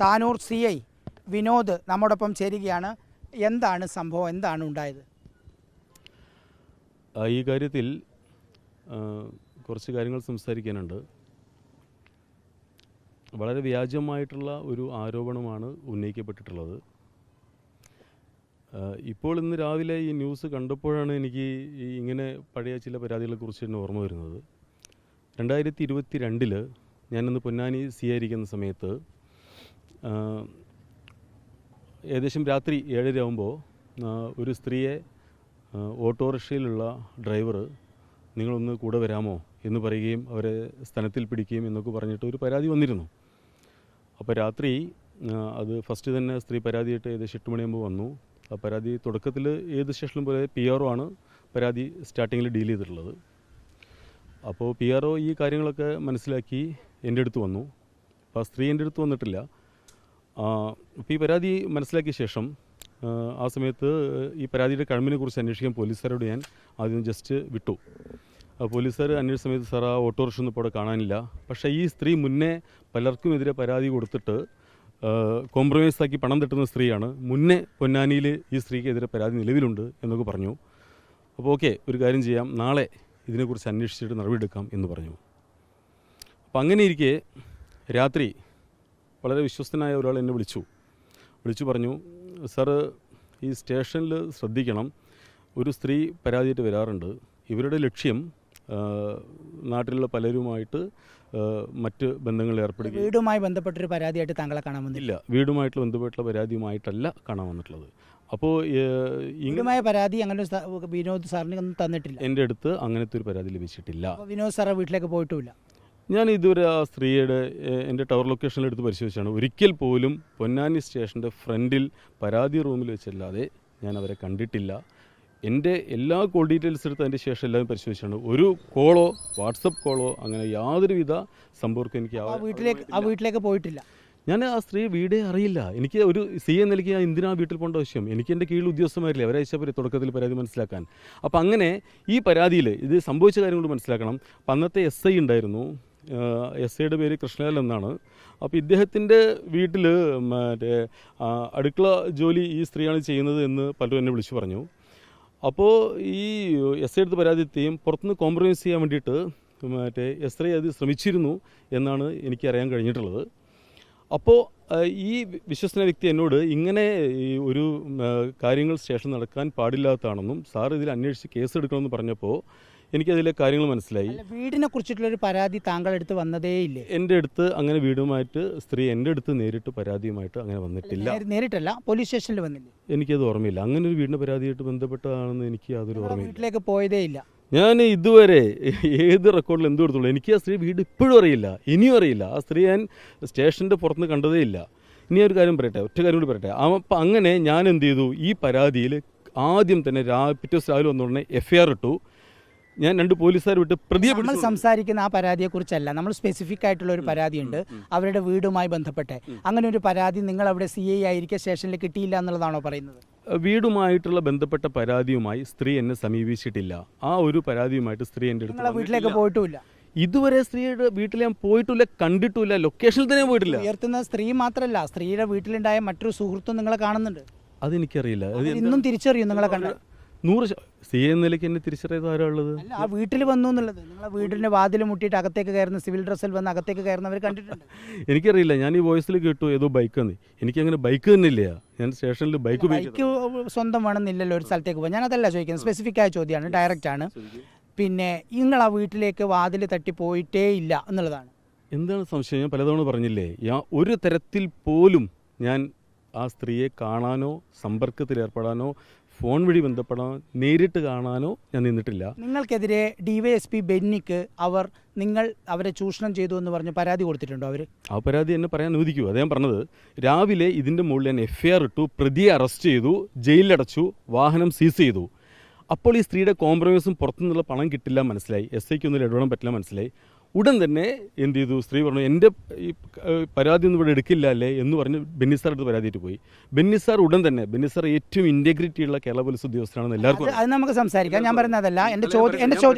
Tanur CI Vinod നമ്മോടൊപ്പം ചേരുകയാണ്. എന്താണ് സംഭവം, എന്താണ് ഉണ്ടായത്? ഈ കാര്യത്തിൽ കുറച്ച് കാര്യങ്ങൾ സംസാരിക്കാനുണ്ട്. വളരെ വ്യാജമായിട്ടുള്ള ഒരു ആരോപണമാണ് ഉന്നയിക്കപ്പെട്ടിട്ടുള്ളത്. ഇപ്പോൾ ഇന്ന് രാവിലെ ഈ ന്യൂസ് കണ്ടപ്പോഴാണ് എനിക്ക് ഇങ്ങനെ പഴയ ചില പരാതികളെക്കുറിച്ച് തന്നെ ഓർമ്മ വരുന്നത്. 2022 ഞാനിന്ന് പൊന്നാനി CI ആയിരിക്കുന്ന സമയത്ത് ഏകദേശം രാത്രി 7:30 ആകുമ്പോൾ ഒരു സ്ത്രീയെ ഓട്ടോറിക്ഷയിലുള്ള ഡ്രൈവർ നിങ്ങളൊന്ന് കൂടെ വരാമോ എന്ന് പറയുകയും അവരെ സ്ഥലത്തിൽ പിടിക്കുകയും എന്നൊക്കെ പറഞ്ഞിട്ട് ഒരു പരാതി വന്നിരുന്നു. അപ്പോൾ രാത്രി അത് ഫസ്റ്റ് തന്നെ സ്ത്രീ പരാതിയായിട്ട് ഏകദേശം 8 മണിയാകുമ്പോൾ വന്നു. ആ പരാതി തുടക്കത്തിൽ ഏത് സ്റ്റേഷനിലും പോലെ PRO ആണ് പരാതി സ്റ്റാർട്ടിങ്ങിൽ ഡീൽ ചെയ്തിട്ടുള്ളത്. അപ്പോൾ PRO ഈ കാര്യങ്ങളൊക്കെ മനസ്സിലാക്കി എൻ്റെ അടുത്ത് വന്നു. അപ്പോൾ ആ സ്ത്രീ എൻ്റെ അടുത്ത് വന്നിട്ടില്ല. അപ്പോൾ ഈ പരാതി മനസ്സിലാക്കിയ ശേഷം ആ സമയത്ത് ഈ പരാതിയുടെ കഴിവിനെ കുറിച്ച് അന്വേഷിക്കാൻ പോലീസുകാരോട് ഞാൻ ആദ്യം ജസ്റ്റ് വിട്ടു. പോലീസുകാർ അന്വേഷിച്ച സമയത്ത് സാർ ആ ഓട്ടോറിക്ഷ ഒന്നും ഇപ്പോൾ അവിടെ കാണാനില്ല. പക്ഷേ ഈ സ്ത്രീ മുന്നേ പലർക്കുമെതിരെ പരാതി കൊടുത്തിട്ട് കോംപ്രമൈസ് ആക്കി പണം തട്ടുന്ന സ്ത്രീയാണ്. മുന്നേ പൊന്നാനിയിൽ ഈ സ്ത്രീക്കെതിരെ പരാതി നിലവിലുണ്ട് എന്നൊക്കെ പറഞ്ഞു. അപ്പോൾ ഓക്കെ, ഒരു കാര്യം ചെയ്യാം, നാളെ ഇതിനെക്കുറിച്ച് അന്വേഷിച്ചിട്ട് നടപടിയെടുക്കാം എന്ന് പറഞ്ഞു. അപ്പോൾ അങ്ങനെ ഇരിക്കെ രാത്രി വളരെ വിശ്വസ്തനായ ഒരാൾ എന്നെ വിളിച്ചു പറഞ്ഞു, സാറ് ഈ സ്റ്റേഷനിൽ ശ്രദ്ധിക്കണം, ഒരു സ്ത്രീ പരാതിയായിട്ട് വരാറുണ്ട്. ഇവരുടെ ലക്ഷ്യം നാട്ടിലുള്ള പലരുമായിട്ട് മറ്റ് ബന്ധങ്ങളിൽ ഏർപ്പെടുകയും. വീടുമായി ബന്ധപ്പെട്ടൊരു പരാതിയായിട്ട് താങ്കളെ കാണാൻ വന്നില്ല? വീടുമായിട്ട് ബന്ധപ്പെട്ടുള്ള പരാതിയുമായിട്ടല്ല കാണാൻ വന്നിട്ടുള്ളത്. അപ്പോൾ വീടുമായ പരാതി അങ്ങനെ വിനോദ് സാറിന് ഒന്നും തന്നിട്ടില്ല? എൻ്റെ അടുത്ത് അങ്ങനത്തെ ഒരു പരാതി ലഭിച്ചിട്ടില്ല. വിനോദ് സാറ് വീട്ടിലേക്ക് പോയിട്ടുമില്ല? ഞാൻ ഇതുവരെ ആ സ്ത്രീയുടെ എൻ്റെ ടവർ ലൊക്കേഷനിലെടുത്ത് പരിശോധിച്ചാണ്. ഒരിക്കൽ പോലും പൊന്നാനി സ്റ്റേഷൻ്റെ ഫ്രണ്ടിൽ പരാതി റൂമിൽ വെച്ചല്ലാതെ ഞാൻ അവരെ കണ്ടിട്ടില്ല. എൻ്റെ എല്ലാ കോൾ ഡീറ്റെയിൽസ് എടുത്ത് അതിൻ്റെ ശേഷം എല്ലാവരും പരിശോധിച്ചാണ്. ഒരു കോളോ വാട്സപ്പ് കോളോ അങ്ങനെ യാതൊരുവിധ സമ്പർക്കം എനിക്ക് ആ വീട്ടിലേക്ക് പോയിട്ടില്ല. ഞാൻ ആ സ്ത്രീ വീടേ അറിയില്ല. എനിക്ക് ഒരു CI നിലയ്ക്ക് ഞാൻ എന്തിനാ വീട്ടിൽ പോകേണ്ട ആവശ്യം? എനിക്ക് എൻ്റെ കീഴിൽ ഉദ്യോഗസ്ഥന്മാരില്ലേ, അവരയച്ച തുടക്കത്തിൽ പരാതി മനസ്സിലാക്കാൻ. അപ്പോൾ അങ്ങനെ ഈ പരാതിയിൽ ഇത് സംഭവിച്ച കാര്യങ്ങൾ മനസ്സിലാക്കണം. അപ്പം അന്നത്തെ SI ഉണ്ടായിരുന്നു. SIയുടെ പേര് കൃഷ്ണലാൽ എന്നാണ്. അപ്പോൾ ഇദ്ദേഹത്തിൻ്റെ വീട്ടിൽ മറ്റേ അടുക്കള ജോലി ഈ സ്ത്രീയാണ് ചെയ്യുന്നത് എന്ന് പലരും എന്നെ വിളിച്ചു പറഞ്ഞു. അപ്പോൾ ഈ SI എടുത്ത് പരാതി എത്തുകയും പുറത്തുനിന്ന് കോംപ്രമൈസ് ചെയ്യാൻ വേണ്ടിയിട്ട് മറ്റേ SI അത് ശ്രമിച്ചിരുന്നു എന്നാണ് എനിക്കറിയാൻ കഴിഞ്ഞിട്ടുള്ളത്. അപ്പോൾ ഈ വിശ്വസന വ്യക്തി എന്നോട് ഇങ്ങനെ ഈ ഒരു കാര്യങ്ങൾ സ്റ്റേഷൻ നടക്കാൻ പാടില്ലാത്തതാണെന്നും സാർ ഇതിൽ അന്വേഷിച്ച് കേസ് എടുക്കണമെന്ന് പറഞ്ഞപ്പോൾ എനിക്കതിലെ കാര്യങ്ങൾ മനസ്സിലായി. വീടിനെ കുറിച്ചിട്ടുള്ളൊരു പരാതി താങ്കളുടെ അടുത്ത് വന്നതേ ഇല്ലേ? എൻ്റെ അടുത്ത് അങ്ങനെ വീടുമായിട്ട് സ്ത്രീ എൻ്റെ അടുത്ത് നേരിട്ട് പരാതിയുമായിട്ട് അങ്ങനെ വന്നിട്ടില്ല. നേരിട്ടല്ല, പോലീസ് സ്റ്റേഷനിൽ വന്നില്ല? എനിക്കത് ഓർമ്മയില്ല. അങ്ങനെ ഒരു വീടിൻ്റെ പരാതിയായിട്ട് ബന്ധപ്പെട്ടതാണെന്ന് എനിക്ക് യാതൊരു ഓർമ്മയില്ല. വീട്ടിലേക്ക് പോയതേ ഇല്ല. ഞാൻ ഇതുവരെ ഏത് റെക്കോർഡിൽ എന്ത് കൊടുത്തുള്ളൂ. എനിക്ക് ആ സ്ത്രീ വീട് ഇപ്പോഴും അറിയില്ല, ഇനിയും അറിയില്ല. ആ സ്ത്രീ ഞാൻ സ്റ്റേഷൻ്റെ പുറത്തുനിന്ന് കണ്ടതേ ഇല്ല. ഇനി ഒരു കാര്യം പറയട്ടെ, ഒറ്റ കാര്യം കൂടി പറയട്ടെ. അപ്പം അങ്ങനെ ഞാൻ എന്ത് ചെയ്തു, ഈ പരാതിയിൽ ആദ്യം തന്നെ പിറ്റേ ദിവസം രാവിലെ വന്നുടനെ FIR ഇട്ടു. ഞാൻ 2 പോലീസുകാർ വിട്ട് പ്രതിയെ നമ്മൾ സംസാരിക്കുന്ന ആ പരാതിയെ കുറിച്ചല്ല, നമ്മൾ സ്പെസിഫിക് ആയിട്ടുള്ള ഒരു പരാതിയുണ്ട് അവരുടെ വീടുമായി ബന്ധപ്പെട്ട്. അങ്ങനെ ഒരു പരാതി നിങ്ങൾ അവിടെ CI ആയിരിക്കെ സ്റ്റേഷനിൽ കിട്ടിയില്ല എന്നുള്ളതാണോ പറയുന്നത്? വീടുമായിട്ടുള്ള ബന്ധപ്പെട്ട പരാതിയുമായി സ്ത്രീ എന്നെ സമീപിച്ചിട്ടില്ല. ആ ഒരു പരാതിയുമായിട്ട് സ്ത്രീ എൻ്റെ അടുത്ത് വീട്ടിലേക്ക് പോയിട്ടുമില്ല. ഇതുവരെ സ്ത്രീയുടെ വീട്ടിൽ ഞാൻ പോയിട്ടില്ല, കണ്ടിട്ടില്ല, ലൊക്കേഷനിൽ തന്നെ പോയിട്ടില്ല. ഉയർത്തുന്ന സ്ത്രീ മാത്രമല്ല, സ്ത്രീയുടെ വീട്ടിലുണ്ടായ മറ്റൊരു സുഹൃത്തും നിങ്ങളെ കാണുന്നുണ്ട്. അതെനിക്കറിയില്ല. ഇന്നും തിരിച്ചറിയും നിങ്ങളെ കണ്ട 100 CI നിലയ്ക്ക് എന്നെ തിരിച്ചറിയാത്ത ആരാളുള്ളത്? ആ വീട്ടിൽ വന്നു എന്നുള്ളത്, നിങ്ങളെ വീടിന്റെ വാതിൽ മുട്ടിയിട്ട് അകത്തേക്ക് കയറുന്ന, സിവിൽ ഡ്രസ്സിൽ വന്ന് അകത്തേക്ക് കയറുന്നവർ കണ്ടിട്ടുണ്ട്? എനിക്കറിയില്ല. ഞാൻ ഈ വോയിസിൽ കേട്ടു ഏതോ ബൈക്ക് എന്ന്. എനിക്കങ്ങനെ ബൈക്ക് തന്നെ ഇല്ല. ഞാൻ സ്റ്റേഷനിൽ ബൈക്ക് സ്വന്തം വേണമെന്നില്ലല്ലോ ഒരു സ്ഥലത്തേക്ക് പോകാൻ. ഞാൻ അതല്ല ചോദിക്കുന്നത്, സ്പെസിഫിക് ആയ ചോദ്യമാണ്, ഡയറക്റ്റ് ആണ്. പിന്നെ നിങ്ങൾ ആ വീട്ടിലേക്ക് വാതിൽ തട്ടി പോയിട്ടേ ഇല്ല എന്നുള്ളതാണ്. എന്താണ് സംശയം? ഞാൻ പലതവണ പറഞ്ഞില്ലേ, ഒരു തരത്തിൽ പോലും ഞാൻ ആ സ്ത്രീയെ കാണാനോ സമ്പർക്കത്തിൽ ഏർപ്പെടാനോ ഫോൺ വഴി ബന്ധപ്പെടാനോ നേരിട്ട് കാണാനോ ഞാൻ നിന്നിട്ടില്ല. നിങ്ങൾക്കെതിരെ DYSP ബെന്നിക്ക് നിങ്ങൾ അവരെ ചൂഷണം ചെയ്തു എന്ന് പറഞ്ഞ് പരാതി കൊടുത്തിട്ടുണ്ടോ? അവർ ആ പരാതി എന്നെ പറയാൻ അനുവദിക്കൂ. അതേ ഞാൻ പറഞ്ഞത്. രാവിലെ ഇതിൻ്റെ മുകളിൽ ഞാൻ FIR ഇട്ടു, പ്രതിയെ അറസ്റ്റ് ചെയ്തു, ജയിലിലടച്ചു, വാഹനം സീസ് ചെയ്തു. അപ്പോൾ ഈ സ്ത്രീയുടെ കോംപ്രമൈസും പുറത്തുനിന്നുള്ള പണം കിട്ടില്ല മനസ്സിലായി. SIക്കൊന്നും ഇടപെടാൻ പറ്റില്ല മനസ്സിലായി. ഉടൻ തന്നെ എന്ത് ചെയ്തു, സ്ത്രീ പറഞ്ഞു എൻ്റെ ഈ പരാതി ഒന്നും ഇവിടെ എടുക്കില്ല അല്ലേ എന്ന് പറഞ്ഞ് ബെന്നി സാർ അടുത്ത് പരാതിയിട്ട് പോയി. ബെന്നി സാർ ഉടൻ തന്നെ, ബെന്നി സാർ ഏറ്റവും ഇൻറ്റഗ്രിറ്റി ഉള്ള കേരള പോലീസ് ഉദ്യോഗസ്ഥനാണെന്ന് എല്ലാവർക്കും അത് നമുക്ക് സംസാരിക്കാം. ഞാൻ പറയുന്നതല്ല, എൻ്റെ ചോദ്യം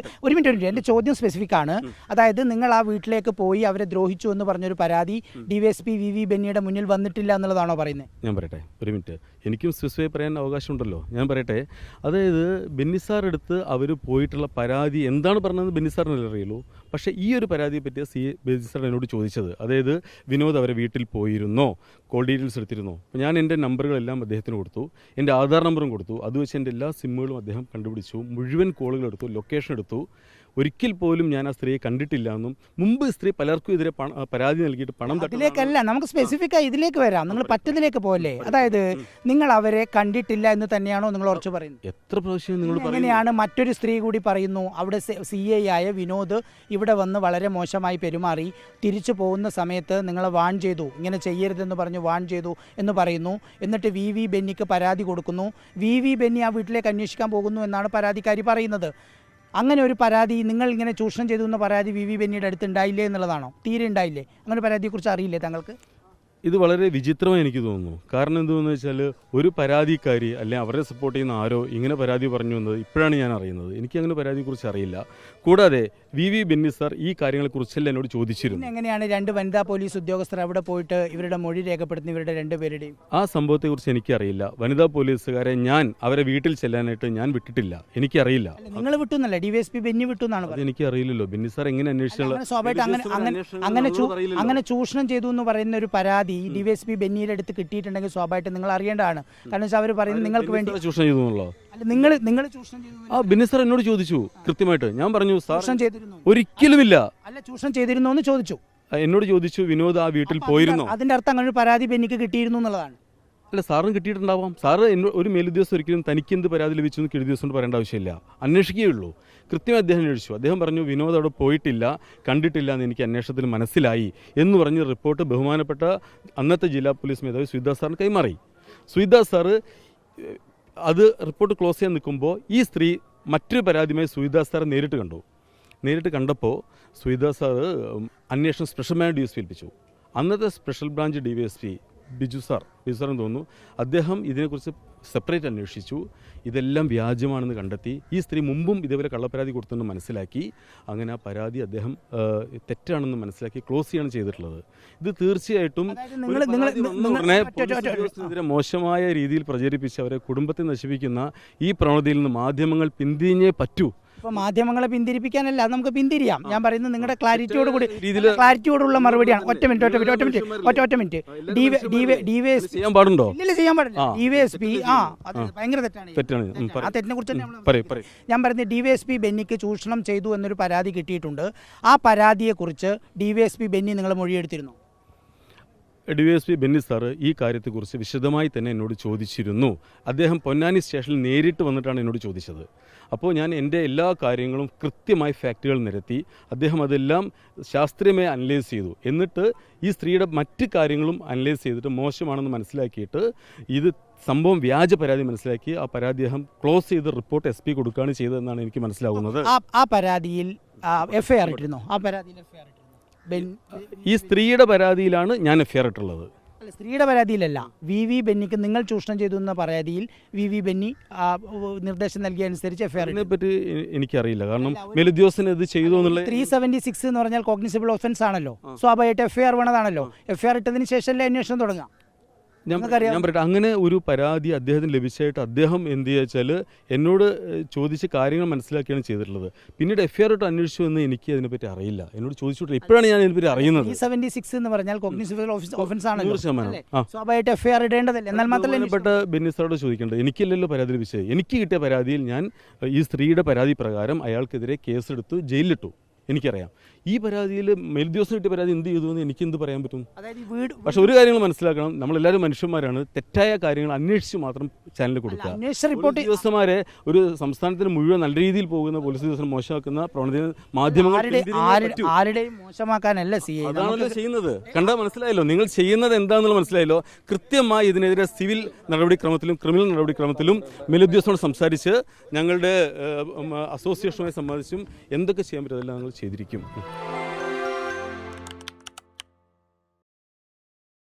ഒരു മിനിറ്റ്, എൻ്റെ ചോദ്യം സ്പെസിഫിക് ആണ്. അതായത് നിങ്ങൾ ആ വീട്ടിലേക്ക് പോയി അവരെ ദ്രോഹിച്ചു എന്ന് പറഞ്ഞൊരു പരാതി DYSP VV ബെന്നിയുടെ മുന്നിൽ വന്നിട്ടില്ല എന്നുള്ളതാണോ പറയുന്നത്? ഞാൻ പറയട്ടെ, ഒരു മിനിറ്റ്, എനിക്കും സ്പെസിഫൈ പറയാൻ അവകാശമുണ്ടല്ലോ. ഞാൻ പറയട്ടെ, അതായത് ബെന്നി സാർ അടുത്ത് അവർ പോയിട്ടുള്ള പരാതി എന്താണ് പറഞ്ഞത് ബെന്നി സാറിനല്ലേ അറിയുള്ളൂ. പക്ഷേ ഈ ഒരു പരാതിയെ പറ്റിയ ബെന്നി സാർ എന്നോട് ചോദിച്ചത്, അതായത് വിനോദ് അവരെ വീട്ടിൽ പോയിരുന്നോ, കോൾ ഡീറ്റെയിൽസ് എടുത്തിരുന്നോ. അപ്പോൾ ഞാൻ എൻ്റെ നമ്പറുകളെല്ലാം അദ്ദേഹത്തിന് കൊടുത്തു, എൻ്റെ ആധാർ നമ്പറും കൊടുത്തു. അത് വെച്ച് എൻ്റെ എല്ലാ സിമ്മുകളും അദ്ദേഹം കണ്ടുപിടിച്ചു, മുഴുവൻ കോളുകൾ എടുത്തു, ലൊക്കേഷൻ എടുത്തു. ഒരിക്കൽ പോലും ഞാൻ ആ സ്ത്രീയെ കണ്ടിട്ടില്ല എന്നും മുമ്പ് സ്ത്രീ പലർക്കും എതിരെ പരാതി നൽകിയിട്ട് പണം അതിലേക്കല്ല, നമുക്ക് സ്പെസിഫിക് ആയി ഇതിലേക്ക് വരാം. നിങ്ങൾ പറ്റതിലേക്ക് പോലെ, അതായത് നിങ്ങൾ അവരെ കണ്ടിട്ടില്ല എന്ന് തന്നെയാണോ നിങ്ങൾ ഉറച്ചു പറയുന്നത്? എത്ര പ്രാവശ്യം നിങ്ങൾ എങ്ങനെയാണ് മറ്റൊരു സ്ത്രീ കൂടി പറയുന്നു അവിടെ CI ആയ വിനോദ് ഇവിടെ വന്ന് വളരെ മോശമായി പെരുമാറി, തിരിച്ചു പോകുന്ന സമയത്ത് നിങ്ങളെ വാൺ ചെയ്തു, ഇങ്ങനെ ചെയ്യരുതെന്ന് പറഞ്ഞ് വാൺ ചെയ്തു എന്ന് പറയുന്നു. എന്നിട്ട് VV ബെന്നിക്ക് പരാതി കൊടുക്കുന്നു. VV ബെന്നി ആ വീട്ടിലേക്ക് അന്വേഷിക്കാൻ പോകുന്നു എന്നാണ് പരാതിക്കാരി പറയുന്നത്. അങ്ങനെ ഒരു പരാതി, നിങ്ങൾ ഇങ്ങനെ ചൂഷണം ചെയ്തു എന്ന പരാതി VV ബെന്നിയുടെ അടുത്ത് ഉണ്ടായില്ലേ എന്നുള്ളതാണോ? തീരെ ഉണ്ടായില്ലേ? അങ്ങനെ പരാതിയെക്കുറിച്ച് അറിയില്ലേ താങ്കൾക്ക്? ഇത് വളരെ വിചിത്രമായി എനിക്ക് തോന്നുന്നു. കാരണം എന്തെന്ന് വെച്ചാൽ, ഒരു പരാതിക്കാരി അല്ലെങ്കിൽ അവരെ സപ്പോർട്ട് ചെയ്യുന്ന ആരോ ഇങ്ങനെ പരാതി പറഞ്ഞു എന്നത് ഇപ്പോഴാണ് ഞാൻ അറിയുന്നത്. എനിക്ക് അങ്ങനെ പരാതിയെക്കുറിച്ച് അറിയില്ല. കൂടാതെ VV ബെന്നി സാർ ഈ കാര്യങ്ങളെക്കുറിച്ചെല്ലാം എന്നോട് ചോദിച്ചിരുന്നു. എങ്ങനെയാണ് 2 വനിതാ പോലീസ് ഉദ്യോഗസ്ഥർ അവിടെ പോയിട്ട് ഇവരുടെ മൊഴി രേഖപ്പെടുത്തുന്ന ഇവരുടെ 2 പേരുടെയും? ആ സംഭവത്തെക്കുറിച്ച് എനിക്കറിയില്ല. വനിതാ പോലീസുകാരെ ഞാൻ അവരെ വീട്ടിൽ ചെല്ലാനായിട്ട് ഞാൻ വിട്ടിട്ടില്ല, എനിക്കറിയില്ല. നിങ്ങൾ വിട്ടുന്നല്ല, DYSP ബെന്നി വിട്ടു എന്നാണ്. എനിക്ക് അറിയില്ലല്ലോ ബെന്നി സാർ എങ്ങനെ അന്വേഷിച്ചുള്ള. അങ്ങനെ ചൂഷണം ചെയ്തു എന്ന് പറയുന്ന ഒരു പരാതി DYSP ബെന്നിയുടെ അടുത്ത് കിട്ടിയിട്ടുണ്ടെങ്കിൽ സ്വാഭാവികമായിട്ട് നിങ്ങൾ അറിയേണ്ടതാണ്. കാരണം വെച്ചാൽ അവർ പറയുന്നത് നിങ്ങൾക്ക് വേണ്ടി ചൂഷണം ചെയ്തു എന്നുള്ളോ? നിങ്ങൾ ചൂഷണം ചെയ്തു. ആ ബെന്നി സാർ എന്നോട് ചോദിച്ചു കൃത്യമായിട്ട്. ഞാൻ പറഞ്ഞു സാർ ചെയ്തിരുന്നു. ഒരിക്കലുമില്ല. അല്ല, ചൂഷണം ചെയ്തിരുന്നോ എന്ന് ചോദിച്ചു. എന്നോട് ചോദിച്ചു വിനോദ് ആ വീട്ടിൽ പോയിരുന്നോ. അതിന്റെ അർത്ഥം അങ്ങനെ ഒരു പരാതി ബെന്നിക്ക് കിട്ടിയിരുന്നു എന്നുള്ളതാണ്. അല്ല, സാറിന് കിട്ടിയിട്ടുണ്ടാവാം. സാറ് ഒരു മേലുദ്യോഗസ്ഥ ഒരിക്കലും തനിക്ക് എന്ത് പരാതി ലഭിച്ചു എന്ന് കീഴുദ്യോഗസ്ഥനോട് പറയേണ്ട ആവശ്യമില്ല, അന്വേഷിക്കുകയുള്ളൂ. കൃത്യമായി അദ്ദേഹം അന്വേഷിച്ചു. അദ്ദേഹം പറഞ്ഞു വിനോദ് അവിടെ പോയിട്ടില്ല, കണ്ടിട്ടില്ല എന്ന് എനിക്ക് അന്വേഷണത്തിൽ മനസ്സിലായി എന്ന് പറഞ്ഞ് റിപ്പോർട്ട് ബഹുമാനപ്പെട്ട അന്നത്തെ ജില്ലാ പോലീസ് മേധാവി സുജിദാസ് സാറിന് കൈമാറി. സുജിദാസ് സാറ് അത് റിപ്പോർട്ട് ക്ലോസ് ചെയ്യാൻ നിൽക്കുമ്പോൾ ഈ സ്ത്രീ മറ്റൊരു പരാതിയുമായി സുജിദാസ് സാറെ നേരിട്ട് കണ്ടപ്പോൾ സുജിദാസ് സാറ് അന്വേഷണം സ്പെഷ്യൽ മാനേജർ DSP ഏൽപ്പിച്ചു. അന്നത്തെ സ്പെഷ്യൽ ബ്രാഞ്ച് DYSP ബിജു സാറെന്ന് തോന്നുന്നു, അദ്ദേഹം ഇതിനെക്കുറിച്ച് സെപ്പറേറ്റ് അന്വേഷിച്ചു. ഇതെല്ലാം വ്യാജമാണെന്ന് കണ്ടെത്തി. ഈ സ്ത്രീ മുമ്പും ഇതേപോലെ കള്ളപ്പരാതി കൊടുത്തെന്ന് മനസ്സിലാക്കി. അങ്ങനെ ആ പരാതി അദ്ദേഹം തെറ്റാണെന്ന് മനസ്സിലാക്കി ക്ലോസ് ചെയ്യാണ് ചെയ്തിട്ടുള്ളത്. ഇത് തീർച്ചയായിട്ടും ഇതിനെ മോശമായ രീതിയിൽ പ്രചരിപ്പിച്ച് അവരെ കുടുംബത്തെ നശിപ്പിക്കുന്ന ഈ പ്രവണതയിൽ നിന്ന് മാധ്യമങ്ങൾ പിന്തിരിഞ്ഞേ പറ്റൂ. ഇപ്പോൾ മാധ്യമങ്ങളെ പിന്തിരിപ്പിക്കാനല്ല, അത് നമുക്ക് പിന്തിരിയാം. ഞാൻ പറയുന്നത് നിങ്ങളുടെ ക്ലാരിറ്റിയോടുള്ള മറുപടിയാണ്. ഒറ്റ മിനിറ്റ് DYSP ചെയ്യാൻ പാടുണ്ടോ? ഇല്ല, ചെയ്യാൻ പാടില്ല. DYSP അത് ഭയങ്കര തെറ്റാണ്. ആ തെറ്റിനെ കുറിച്ച് ഞാൻ പറയുന്നത്, DYSP ബെന്നിക്ക് ചൂഷണം ചെയ്തു എന്നൊരു പരാതി കിട്ടിയിട്ടുണ്ട്. ആ പരാതിയെക്കുറിച്ച് DYSP ബെന്നി നിങ്ങൾ മൊഴിയെടുത്തിരുന്നു? DYSP ബെന്നി സാറ് ഈ കാര്യത്തെക്കുറിച്ച് വിശദമായി തന്നെ എന്നോട് ചോദിച്ചിരുന്നു. അദ്ദേഹം പൊന്നാനി സ്റ്റേഷനിൽ നേരിട്ട് വന്നിട്ടാണ് എന്നോട് ചോദിച്ചത്. അപ്പോൾ ഞാൻ എൻ്റെ എല്ലാ കാര്യങ്ങളും കൃത്യമായി ഫാക്റ്റുകൾ നിരത്തി. അദ്ദേഹം അതെല്ലാം ശാസ്ത്രീയമായി അനലൈസ് ചെയ്തു. എന്നിട്ട് ഈ സ്ത്രീയുടെ മറ്റ് കാര്യങ്ങളും അനലൈസ് ചെയ്തിട്ട് മോശമാണെന്ന് മനസ്സിലാക്കിയിട്ട് ഇത് സംഭവം വ്യാജ പരാതി മനസ്സിലാക്കി ആ പരാതി അദ്ദേഹം ക്ലോസ് ചെയ്ത് റിപ്പോർട്ട് SP കൊടുക്കുകയാണ് ചെയ്തതെന്നാണ് എനിക്ക് മനസ്സിലാകുന്നത്. ആ പരാതിയിൽ FIR ഇട്ടിരുന്നോ? ആ പരാതിയിൽ FIR ഇട്ടിരുന്നു? ഈ സ്ത്രീയുടെ പരാതിയിലാണ് ഞാൻ FIR ഇട്ടുള്ളത്. അല്ല, സ്ത്രീയുടെ പരാതിയിലല്ല. VV ബെന്നിക്ക് നിങ്ങൾ ചൂഷണം ചെയ്തു എന്ന പരാതിയിൽ VV ബെന്നി നിർദ്ദേശം നൽകിയ അനുസരിച്ച് FIR പറ്റി എനിക്കറിയില്ല. കാരണം മേലുദ്യോഗസ്ഥന് ഇത് ചെയ്തു എന്നുള്ള 376 എന്ന് പറഞ്ഞാൽ കോഗ്നിസിബിൾ ഒഫൻസ് ആണല്ലോ. സ്വാഭാവികമായിട്ട് FIR വേണതാണല്ലോ. FIR ഇട്ടതിന് ശേഷമല്ലേ അന്വേഷണം തുടങ്ങാം. ഞാൻ പറയട്ടെ, അങ്ങനെ ഒരു പരാതി അദ്ദേഹത്തിന് ലഭിച്ചായിട്ട് അദ്ദേഹം എന്ത് വെച്ചാൽ എന്നോട് ചോദിച്ച് കാര്യങ്ങൾ മനസ്സിലാക്കിയാണ് ചെയ്തിട്ടുള്ളത്. പിന്നീട് FIR ഇട്ട് അന്വേഷിച്ചു എന്ന് എനിക്ക് അതിനെപ്പറ്റി അറിയില്ല. എന്നോട് ചോദിച്ചിട്ട് ഇപ്പോഴാണ് ഞാൻ ഇതിനെപ്പറ്റി അറിയുന്നത്. 376 എന്ന് പറഞ്ഞാൽ കോഗ്നിസിബിൾ ഒഫൻസ് ആണല്ലോ. സ്വാഭാവികമായിട്ട് FIR ഇടേണ്ടതല്ലേ. എന്നാൽ മാത്രമല്ല ബെന്നി സാറോട് ചോദിക്കേണ്ടത്, എനിക്കല്ലല്ലോ പരാതി ലഭിച്ചത്. എനിക്ക് കിട്ടിയ പരാതിയിൽ ഞാൻ ഈ സ്ത്രീയുടെ പരാതി പ്രകാരം അയാൾക്കെതിരെ കേസെടുത്തു, ജയിലിലിട്ടു. എനിക്കറിയാം. ഈ പരാതിയിൽ മേലുദ്യോഗസ്ഥന് കിട്ടിയ പരാതി എന്ത് ചെയ്തു എന്ന് എനിക്ക് എന്ത് പറയാൻ പറ്റും? പക്ഷെ ഒരു കാര്യങ്ങൾ മനസ്സിലാക്കണം, നമ്മളെല്ലാവരും മനുഷ്യന്മാരാണ്. തെറ്റായ കാര്യങ്ങൾ അന്വേഷിച്ച് മാത്രം ചാനലിൽ കൊടുക്കുക. ഉദ്യോഗസ്ഥന്മാരെ ഒരു സംസ്ഥാനത്തിന് മുഴുവൻ നല്ല രീതിയിൽ പോകുന്ന പോലീസ് ഉദ്യോഗസ്ഥനെ മോശമാക്കുന്ന പ്രവണത മാധ്യമങ്ങൾ മോശമാക്കാനല്ല അതാണല്ലോ ചെയ്യുന്നത്. കണ്ടാൽ മനസ്സിലായല്ലോ, നിങ്ങൾ ചെയ്യുന്നത് എന്താണെന്നുള്ള മനസ്സിലായല്ലോ. കൃത്യമായി ഇതിനെതിരെ സിവിൽ നടപടിക്രമത്തിലും ക്രിമിനൽ നടപടിക്രമത്തിലും മേലുദ്യോഗസ്ഥനോട് സംസാരിച്ച് ഞങ്ങളുടെ അസോസിയേഷനുമായി സംബന്ധിച്ചും എന്തൊക്കെ ചെയ്യാൻ പറ്റും അതെല്ലാം ഞങ്ങൾ ചെയ്തിരിക്കും.